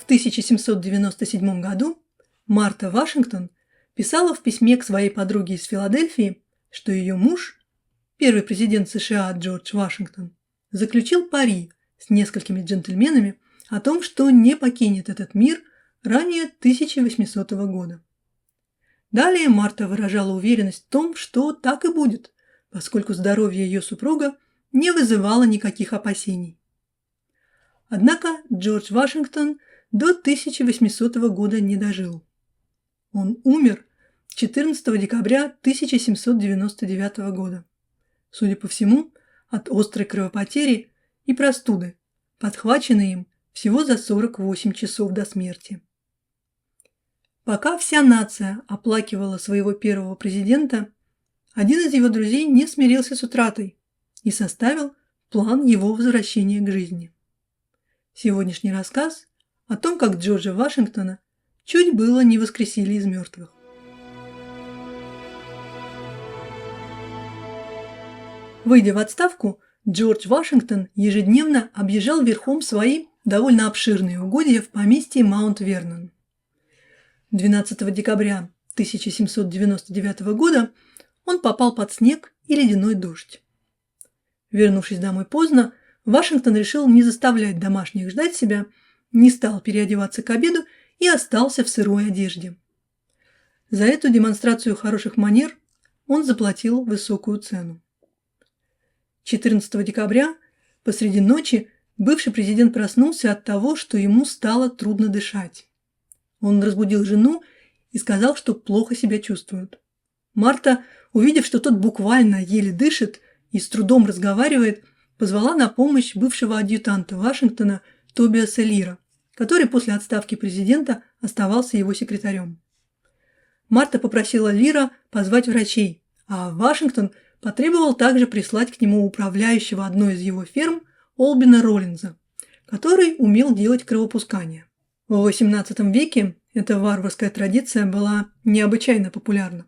В 1797 году Марта Вашингтон писала в письме к своей подруге из Филадельфии, что ее муж, первый президент США Джордж Вашингтон, заключил пари с несколькими джентльменами о том, что не покинет этот мир ранее 1800 года. Далее Марта выражала уверенность в том, что так и будет, поскольку здоровье ее супруга не вызывало никаких опасений. Однако Джордж Вашингтон до 1800 года не дожил. Он умер 14 декабря 1799 года, судя по всему, от острой кровопотери и простуды, подхваченной им всего за 48 часов до смерти. Пока вся нация оплакивала своего первого президента, один из его друзей не смирился с утратой и составил план его возвращения к жизни. Сегодняшний рассказ о том, как Джорджа Вашингтона чуть было не воскресили из мертвых. Выйдя в отставку, Джордж Вашингтон ежедневно объезжал верхом свои довольно обширные угодья в поместье Маунт-Вернон. 12 декабря 1799 года он попал под снег и ледяной дождь. Вернувшись домой поздно, Вашингтон решил не заставлять домашних ждать себя, не стал переодеваться к обеду и остался в сырой одежде. За эту демонстрацию хороших манер он заплатил высокую цену. 14 декабря посреди ночи бывший президент проснулся от того, что ему стало трудно дышать. Он разбудил жену и сказал, что плохо себя чувствует. Марта, увидев, что тот буквально еле дышит и с трудом разговаривает, позвала на помощь бывшего адъютанта Вашингтона Тобиаса Лира, который после отставки президента оставался его секретарем. Марта попросила Лира позвать врачей, а Вашингтон потребовал также прислать к нему управляющего одной из его ферм Олбина Роллинза, который умел делать кровопускание. В XVIII веке эта варварская традиция была необычайно популярна.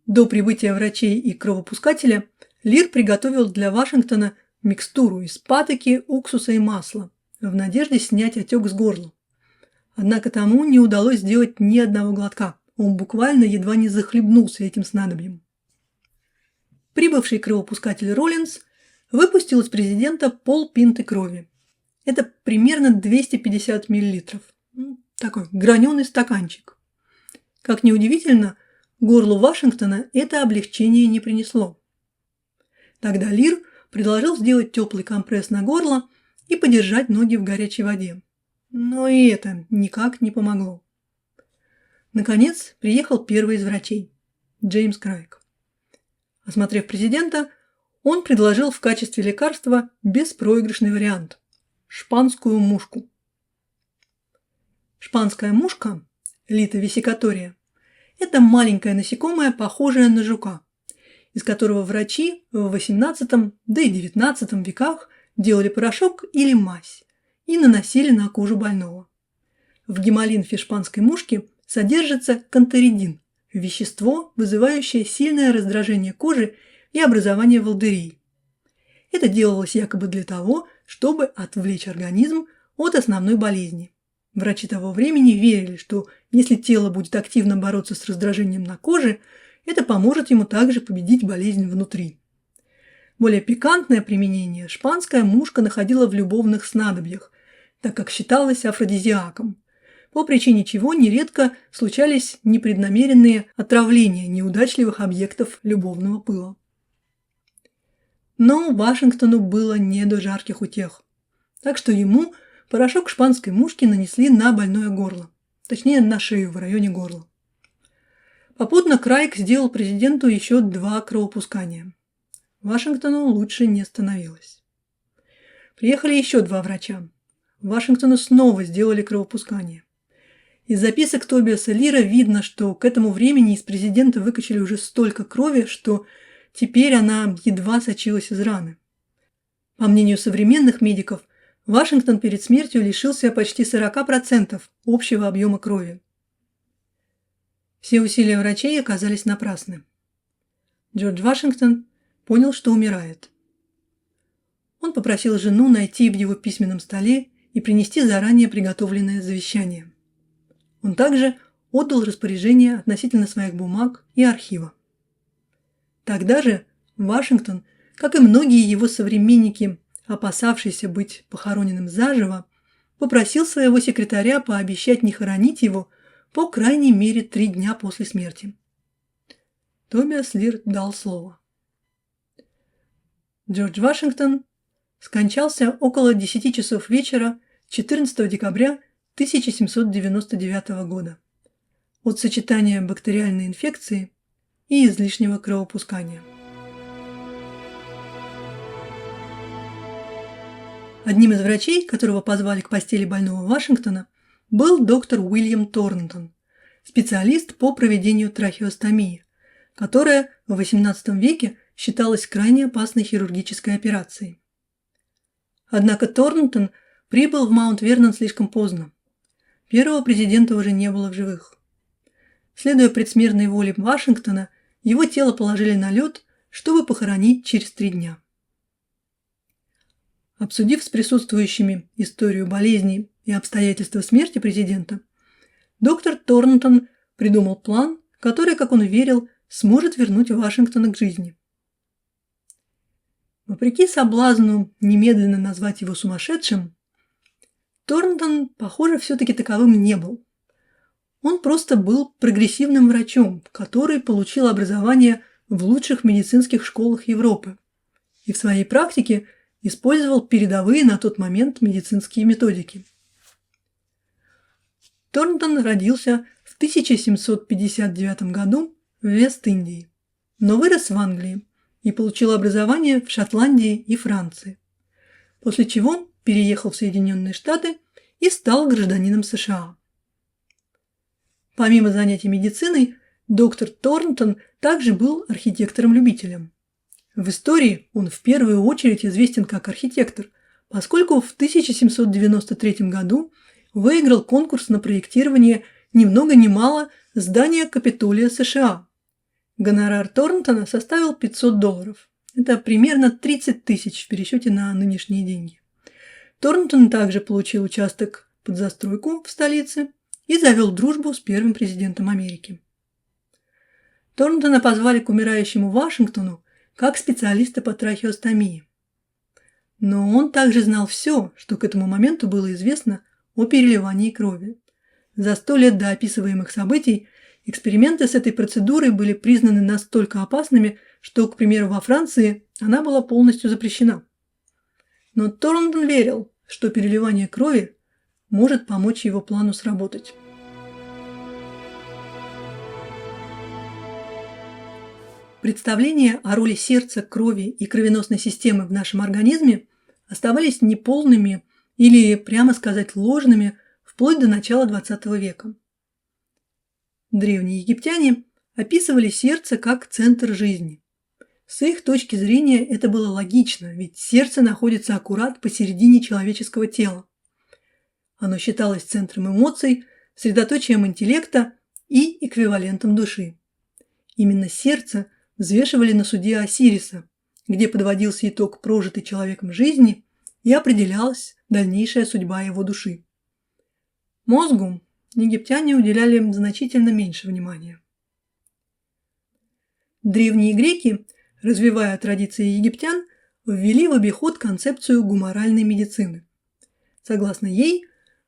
До прибытия врачей и кровопускателя Лир приготовил для Вашингтона микстуру из патоки, уксуса и масла в надежде снять отек с горла. Однако тому не удалось сделать ни одного глотка, он буквально едва не захлебнулся этим снадобьем. Прибывший кровопускатель Роллинз выпустил из президента полпинты крови. Это примерно 250 мл. Такой граненый стаканчик. Как ни удивительно, горлу Вашингтона это облегчение не принесло. Тогда Лир предложил сделать теплый компресс на горло и подержать ноги в горячей воде. Но и это никак не помогло. Наконец приехал первый из врачей – Джеймс Крайг. Осмотрев президента, он предложил в качестве лекарства беспроигрышный вариант – шпанскую мушку. Шпанская мушка, Лита весикатория, это маленькое насекомое, похожее на жука, из которого врачи в XVIII, да и XIX веках делали порошок или мазь и наносили на кожу больного. В гемолимфе шпанской мушки содержится канторидин – вещество, вызывающее сильное раздражение кожи и образование волдырей. Это делалось якобы для того, чтобы отвлечь организм от основной болезни. Врачи того времени верили, что если тело будет активно бороться с раздражением на коже, это поможет ему также победить болезнь внутри. Более пикантное применение шпанская мушка находила в любовных снадобьях, так как считалась афродизиаком, по причине чего нередко случались непреднамеренные отравления неудачливых объектов любовного пыла. Но Вашингтону было не до жарких утех, так что ему порошок шпанской мушки нанесли на больное горло, точнее на шею в районе горла. Попутно Крайг сделал президенту еще 2 кровопускания. Вашингтону лучше не становилось. Приехали еще 2 врача. Вашингтону снова сделали кровопускание. Из записок Тобиаса Лира видно, что к этому времени из президента выкачали уже столько крови, что теперь она едва сочилась из раны. По мнению современных медиков, Вашингтон перед смертью лишился почти 40% общего объема крови. Все усилия врачей оказались напрасны. Джордж Вашингтон понял, что умирает. Он попросил жену найти в его письменном столе и принести заранее приготовленное завещание. Он также отдал распоряжение относительно своих бумаг и архива. Тогда же Вашингтон, как и многие его современники, опасавшиеся быть похороненным заживо, попросил своего секретаря пообещать не хоронить его по крайней мере 3 дня после смерти. Тобиас Лирт дал слово. Джордж Вашингтон скончался около 10 часов вечера 14 декабря 1799 года от сочетания бактериальной инфекции и излишнего кровопускания. Одним из врачей, которого позвали к постели больного Вашингтона, был доктор Уильям Торнтон, специалист по проведению трахеостомии, которая в XVIII веке считалась крайне опасной хирургической операцией. Однако Торнтон прибыл в Маунт-Вернон слишком поздно. Первого президента уже не было в живых. Следуя предсмертной воле Вашингтона, его тело положили на лед, чтобы похоронить через 3 дня. Обсудив с присутствующими историю болезни и обстоятельства смерти президента, доктор Торнтон придумал план, который, как он верил, сможет вернуть Вашингтона к жизни. Вопреки соблазну немедленно назвать его сумасшедшим, Торнтон, похоже, все-таки таковым не был. Он просто был прогрессивным врачом, который получил образование в лучших медицинских школах Европы и в своей практике использовал передовые на тот момент медицинские методики. Торнтон родился в 1759 году в Вест-Индии, но вырос в Англии и получил образование в Шотландии и Франции, после чего переехал в Соединенные Штаты и стал гражданином США. Помимо занятий медициной, доктор Торнтон также был архитектором-любителем. В истории он в первую очередь известен как архитектор, поскольку в 1793 году выиграл конкурс на проектирование ни много ни мало здания Капитолия США. Гонорар Торнтона составил $500. Это примерно 30 тысяч в пересчете на нынешние деньги. Торнтон также получил участок под застройку в столице и завел дружбу с первым президентом Америки. Торнтона позвали к умирающему Вашингтону как специалиста по трахеостомии. Но он также знал все, что к этому моменту было известно о переливании крови. За 100 лет до описываемых событий эксперименты с этой процедурой были признаны настолько опасными, что, к примеру, во Франции она была полностью запрещена. Но Торнтон верил, что переливание крови может помочь его плану сработать. Представления о роли сердца, крови и кровеносной системы в нашем организме оставались неполными или, прямо сказать, ложными вплоть до начала XX века. Древние египтяне описывали сердце как центр жизни. С их точки зрения это было логично, ведь сердце находится аккурат посередине человеческого тела. Оно считалось центром эмоций, средоточием интеллекта и эквивалентом души. Именно сердце взвешивали на суде Осириса, где подводился итог прожитой человеком жизни и определялась дальнейшая судьба его души. Мозгу египтяне уделяли значительно меньше внимания. Древние греки, развивая традиции египтян, ввели в обиход концепцию гуморальной медицины. Согласно ей,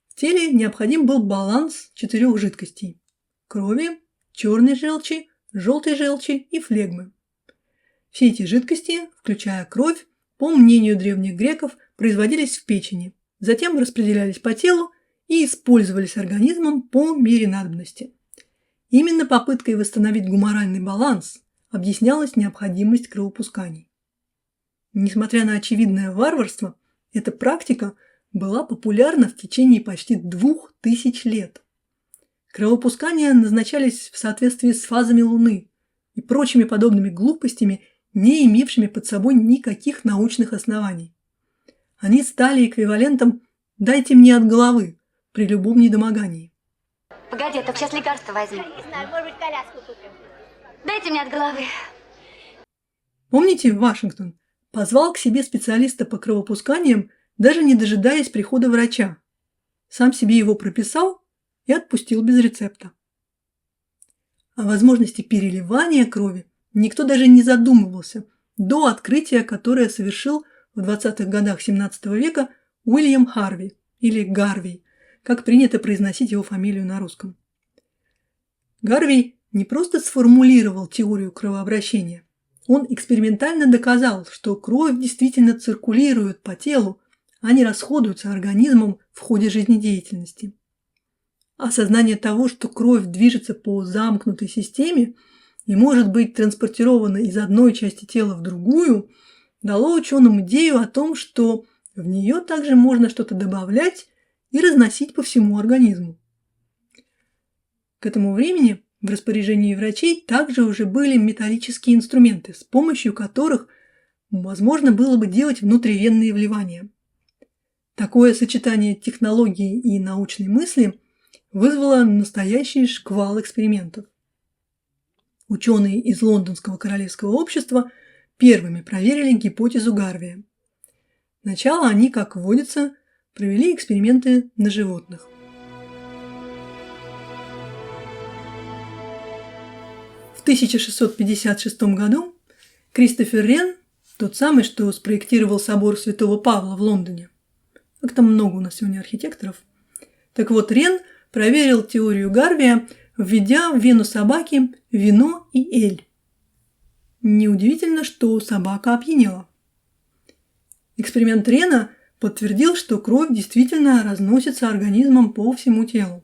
в теле необходим был баланс 4 жидкостей – крови, черной желчи, желтой желчи и флегмы. Все эти жидкости, включая кровь, по мнению древних греков, производились в печени, затем распределялись по телу и использовались организмом по мере надобности. Именно попыткой восстановить гуморальный баланс объяснялась необходимость кровопусканий. Несмотря на очевидное варварство, эта практика была популярна в течение почти 2000 лет. Кровопускания назначались в соответствии с фазами Луны и прочими подобными глупостями, не имевшими под собой никаких научных оснований. Они стали эквивалентом «дайте мне от головы» при любом недомогании. Погоди, я только сейчас лекарство возьму. Не знаю, может быть, коляску купим. Дайте мне от головы. Помните, Вашингтон позвал к себе специалиста по кровопусканиям, даже не дожидаясь прихода врача. Сам себе его прописал и отпустил без рецепта. О возможности переливания крови никто даже не задумывался до открытия, которое совершил в 20-х годах 17 века Уильям Харви или Гарвей, как принято произносить его фамилию на русском. Гарвей не просто сформулировал теорию кровообращения, он экспериментально доказал, что кровь действительно циркулирует по телу, а не расходуется организмом в ходе жизнедеятельности. Осознание того, что кровь движется по замкнутой системе и может быть транспортирована из одной части тела в другую, дало ученым идею о том, что в нее также можно что-то добавлять и разносить по всему организму. К этому времени в распоряжении врачей также уже были металлические инструменты, с помощью которых возможно было бы делать внутривенные вливания. Такое сочетание технологии и научной мысли вызвало настоящий шквал экспериментов. Ученые из Лондонского королевского общества первыми проверили гипотезу Гарвия. Сначала они, как водится, провели эксперименты на животных. В 1656 году Кристофер Рен, тот самый, что спроектировал собор Святого Павла в Лондоне, как там много у нас сегодня архитекторов, так вот, Рен проверил теорию Гарвия, введя в вену собаки вино и эль. Неудивительно, что собака опьянела. Эксперимент Рена подтвердил, что кровь действительно разносится организмом по всему телу.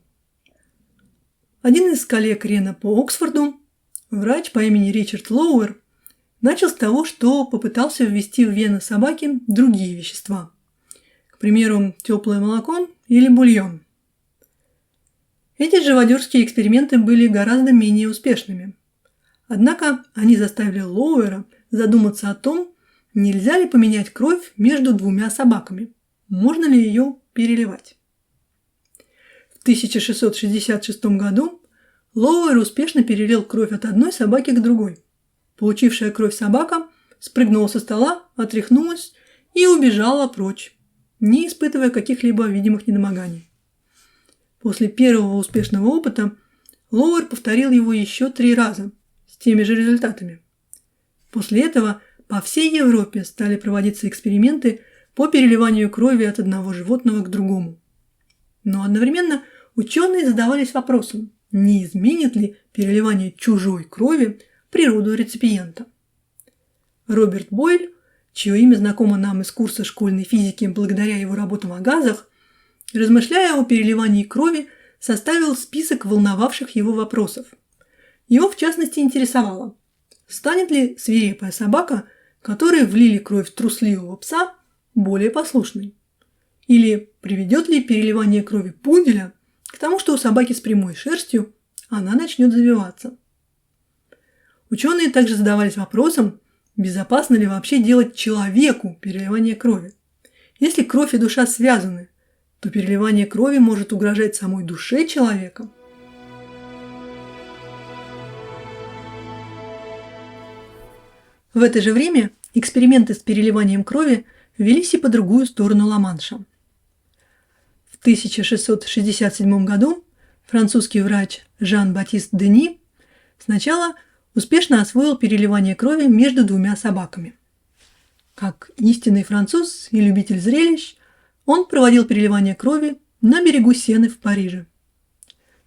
Один из коллег Рена по Оксфорду, врач по имени Ричард Лоуэр, начал с того, что попытался ввести в вены собаки другие вещества. К примеру, теплое молоко или бульон. Эти живодерские эксперименты были гораздо менее успешными. Однако они заставили Лоуэра задуматься о том, нельзя ли поменять кровь между двумя собаками, можно ли ее переливать. В 1666 году Лоуэр успешно перелил кровь от одной собаки к другой. Получившая кровь собака спрыгнула со стола, отряхнулась и убежала прочь, не испытывая каких-либо видимых недомоганий. После первого успешного опыта Лоуэр повторил его еще 3 раза с теми же результатами. После этого по всей Европе стали проводиться эксперименты по переливанию крови от одного животного к другому. Но одновременно ученые задавались вопросом, не изменит ли переливание чужой крови природу реципиента. Роберт Бойль, чье имя знакомо нам из курса школьной физики благодаря его работам о газах, размышляя о переливании крови, составил список волновавших его вопросов. Его в частности интересовало, станет ли свирепая собака, которой влили кровь трусливого пса, более послушной? Или приведет ли переливание крови пуделя к тому, что у собаки с прямой шерстью она начнет завиваться? Ученые также задавались вопросом, безопасно ли вообще делать человеку переливание крови. Если кровь и душа связаны, то переливание крови может угрожать самой душе человека. В это же время эксперименты с переливанием крови велись и по другую сторону Ла-Манша. В 1667 году французский врач Жан-Батист Дени сначала успешно освоил переливание крови между двумя собаками. Как истинный француз и любитель зрелищ, он проводил переливание крови на берегу Сены в Париже.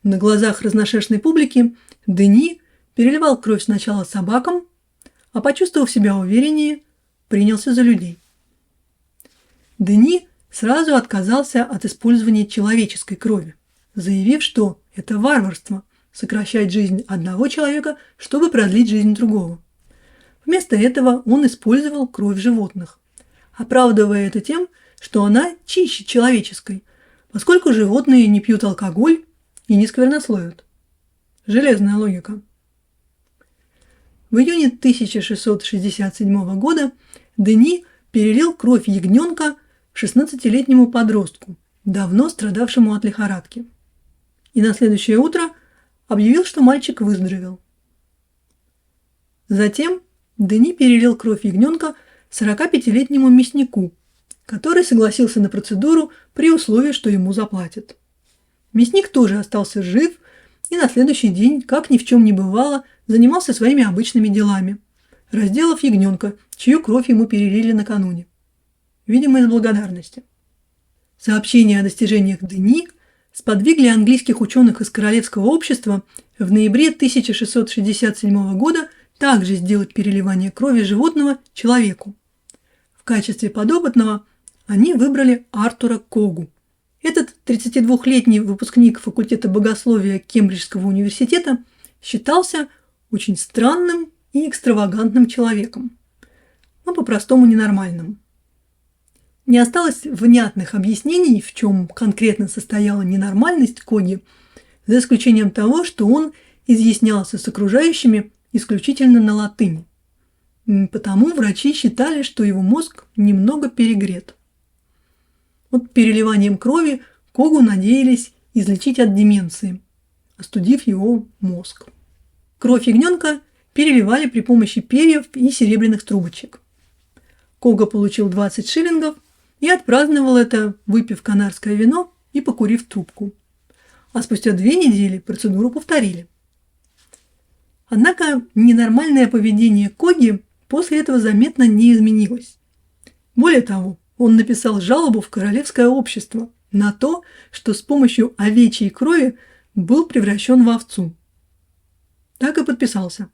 На глазах разношерстной публики Дени переливал кровь сначала собакам, а почувствовав себя увереннее, принялся за людей. Дени сразу отказался от использования человеческой крови, заявив, что это варварство – сокращать жизнь одного человека, чтобы продлить жизнь другого. Вместо этого он использовал кровь животных, оправдывая это тем, что она чище человеческой, поскольку животные не пьют алкоголь и не сквернословят. Железная логика. В июне 1667 года Дени перелил кровь ягненка 16-летнему подростку, давно страдавшему от лихорадки. И на следующее утро объявил, что мальчик выздоровел. Затем Дени перелил кровь ягненка 45-летнему мяснику, который согласился на процедуру при условии, что ему заплатят. Мясник тоже остался жив и на следующий день, как ни в чем не бывало, занимался своими обычными делами, разделав ягненка, чью кровь ему перелили накануне. Видимо, из благодарности. Сообщения о достижениях Дени сподвигли английских ученых из Королевского общества в ноябре 1667 года также сделать переливание крови животного человеку. В качестве подопытного они выбрали Артура Когу. Этот 32-летний выпускник факультета богословия Кембриджского университета считался очень странным и экстравагантным человеком, но по-простому ненормальным. Не осталось внятных объяснений, в чем конкретно состояла ненормальность Коги, за исключением того, что он изъяснялся с окружающими исключительно на латыни. Потому врачи считали, что его мозг немного перегрет. Вот переливанием крови Когу надеялись излечить от деменции, остудив его мозг. Кровь ягненка переливали при помощи перьев и серебряных трубочек. Кога получил 20 шиллингов и отпраздновал это, выпив канарское вино и покурив трубку. А спустя 2 недели процедуру повторили. Однако ненормальное поведение Коги после этого заметно не изменилось. Более того, он написал жалобу в Королевское общество на то, что с помощью овечьей крови был превращен в овцу. Так и подписался.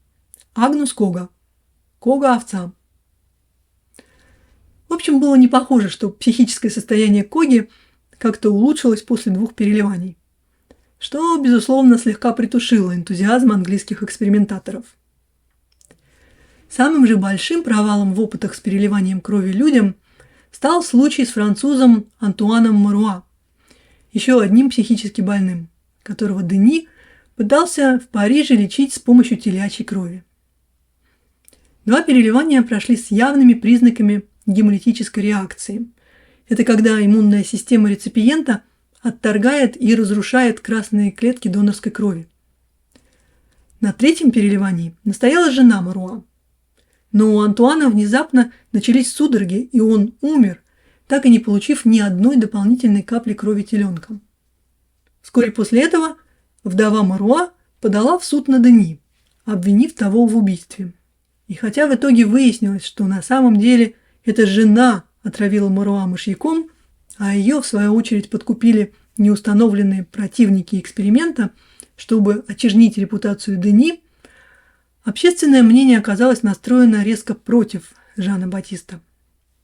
Агнус Кога. Кога-овца. В общем, было не похоже, что психическое состояние Коги как-то улучшилось после 2 переливаний, что, безусловно, слегка притушило энтузиазм английских экспериментаторов. Самым же большим провалом в опытах с переливанием крови людям стал случай с французом Антуаном Маруа, еще одним психически больным, которого Дени пытался в Париже лечить с помощью телячьей крови. 2 переливания прошли с явными признаками гемолитической реакции. Это когда иммунная система реципиента отторгает и разрушает красные клетки донорской крови. На 3-м переливании настояла жена Маруа. Но у Антуана внезапно начались судороги, и он умер, так и не получив ни одной дополнительной капли крови теленка. Вскоре после этого вдова Маруа подала в суд на Дени, обвинив того в убийстве. И хотя в итоге выяснилось, что на самом деле эта жена отравила Маруа мышьяком, а ее, в свою очередь, подкупили неустановленные противники эксперимента, чтобы очернить репутацию Дени, общественное мнение оказалось настроено резко против Жана Батиста.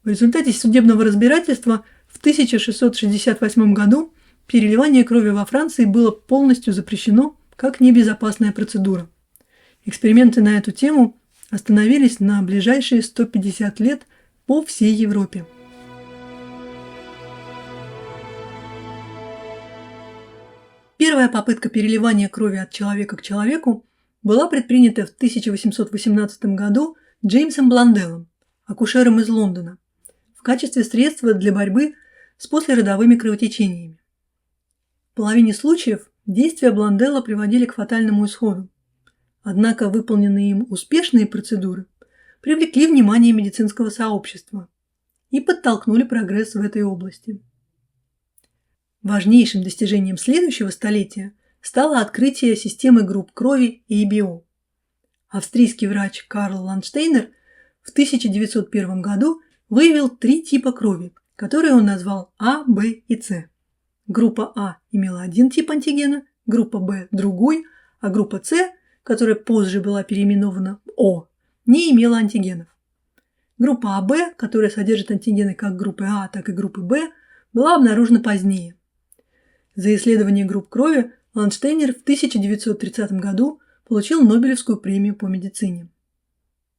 В результате судебного разбирательства в 1668 году переливание крови во Франции было полностью запрещено как небезопасная процедура. Эксперименты на эту тему остановились на ближайшие 150 лет по всей Европе. Первая попытка переливания крови от человека к человеку была предпринята в 1818 году Джеймсом Бланделлом, акушером из Лондона, в качестве средства для борьбы с послеродовыми кровотечениями. В половине случаев действия Бланделла приводили к фатальному исходу. Однако выполненные им успешные процедуры привлекли внимание медицинского сообщества и подтолкнули прогресс в этой области. Важнейшим достижением следующего столетия стало открытие системы групп крови ABO. Австрийский врач Карл Ландштейнер в 1901 году выявил 3 типа крови, которые он назвал А, Б и С. Группа А имела 1 тип антигена, группа Б – другой, а группа С, которая позже была переименована в О, не имела антигенов. Группа АБ, которая содержит антигены как группы А, так и группы Б, была обнаружена позднее. За исследование групп крови Ландштейнер в 1930 году получил Нобелевскую премию по медицине.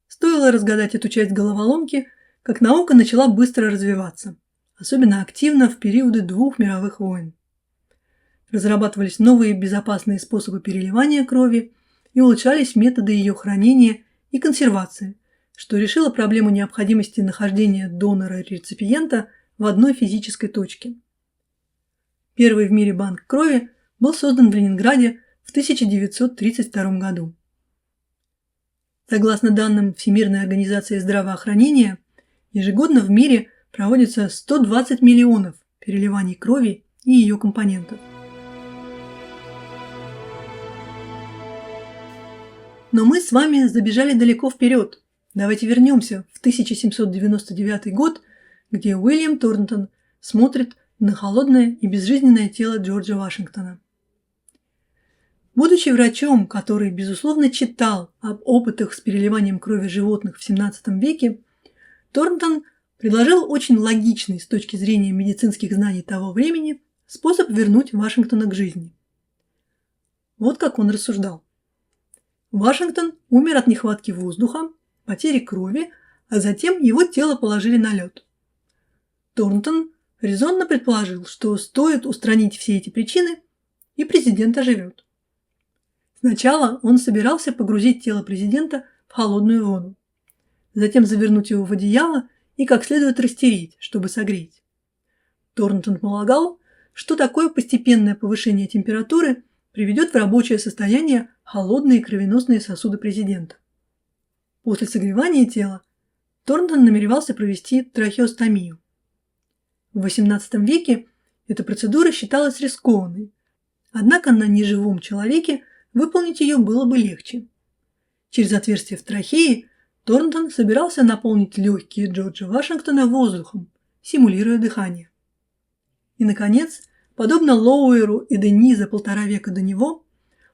Стоило разгадать эту часть головоломки, как наука начала быстро развиваться, особенно активно в периоды 2 мировых войн. Разрабатывались новые безопасные способы переливания крови и улучшались методы ее хранения и консервации, что решило проблему необходимости нахождения донора и реципиента в одной физической точке. Первый в мире банк крови был создан в Ленинграде в 1932 году. Согласно данным Всемирной организации здравоохранения, ежегодно в мире проводится 120 миллионов переливаний крови и ее компонентов. Но мы с вами забежали далеко вперед. Давайте вернемся в 1799 год, где Уильям Торнтон смотрит на холодное и безжизненное тело Джорджа Вашингтона. Будучи врачом, который, безусловно, читал об опытах с переливанием крови животных в XVII веке, Торнтон предложил очень логичный с точки зрения медицинских знаний того времени способ вернуть Вашингтона к жизни. Вот как он рассуждал. Вашингтон умер от нехватки воздуха, потери крови, а затем его тело положили на лед. Торнтон резонно предположил, что стоит устранить все эти причины, и президент оживет. Сначала он собирался погрузить тело президента в холодную воду, затем завернуть его в одеяло и как следует растереть, чтобы согреть. Торнтон полагал, что такое постепенное повышение температуры приведет в рабочее состояние холодные кровеносные сосуды президента. После согревания тела Торнтон намеревался провести трахеостомию. В XVIII веке эта процедура считалась рискованной, однако на неживом человеке выполнить ее было бы легче. Через отверстие в трахее Торнтон собирался наполнить легкие Джорджа Вашингтона воздухом, симулируя дыхание. И, наконец, подобно Лоуэру и Дени за 1,5 века до него,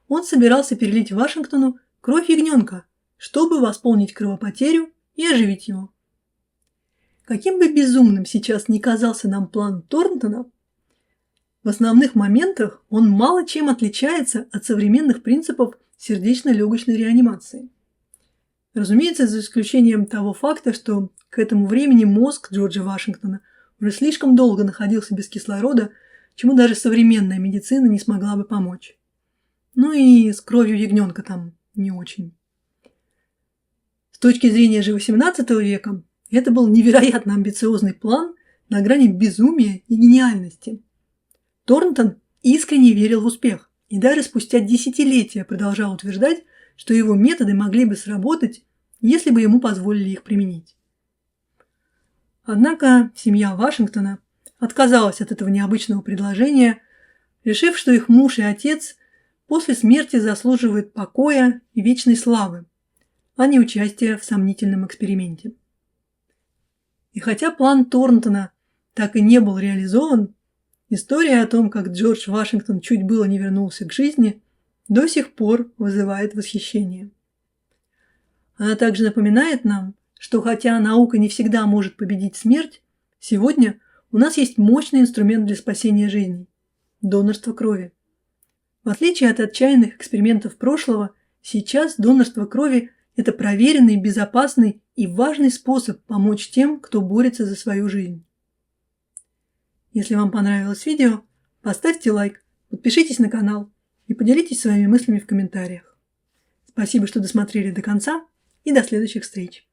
он собирался перелить Вашингтону кровь ягненка, чтобы восполнить кровопотерю и оживить его. Каким бы безумным сейчас ни казался нам план Торнтона, в основных моментах он мало чем отличается от современных принципов сердечно-легочной реанимации. Разумеется, за исключением того факта, что к этому времени мозг Джорджа Вашингтона уже слишком долго находился без кислорода, чему даже современная медицина не смогла бы помочь. Ну и с кровью ягненка там не очень. С точки зрения же XVIII века, это был невероятно амбициозный план на грани безумия и гениальности. Торнтон искренне верил в успех и даже спустя десятилетия продолжал утверждать, что его методы могли бы сработать, если бы ему позволили их применить. Однако семья Вашингтона отказалась от этого необычного предложения, решив, что их муж и отец после смерти заслуживают покоя и вечной славы, а не участия в сомнительном эксперименте. И хотя план Торнтона так и не был реализован, история о том, как Джордж Вашингтон чуть было не вернулся к жизни, до сих пор вызывает восхищение. Она также напоминает нам, что хотя наука не всегда может победить смерть, сегодня у нас есть мощный инструмент для спасения жизней – донорство крови. В отличие от отчаянных экспериментов прошлого, сейчас донорство крови – это проверенный, безопасный и важный способ помочь тем, кто борется за свою жизнь. Если вам понравилось видео, поставьте лайк, подпишитесь на канал и поделитесь своими мыслями в комментариях. Спасибо, что досмотрели до конца, и до следующих встреч!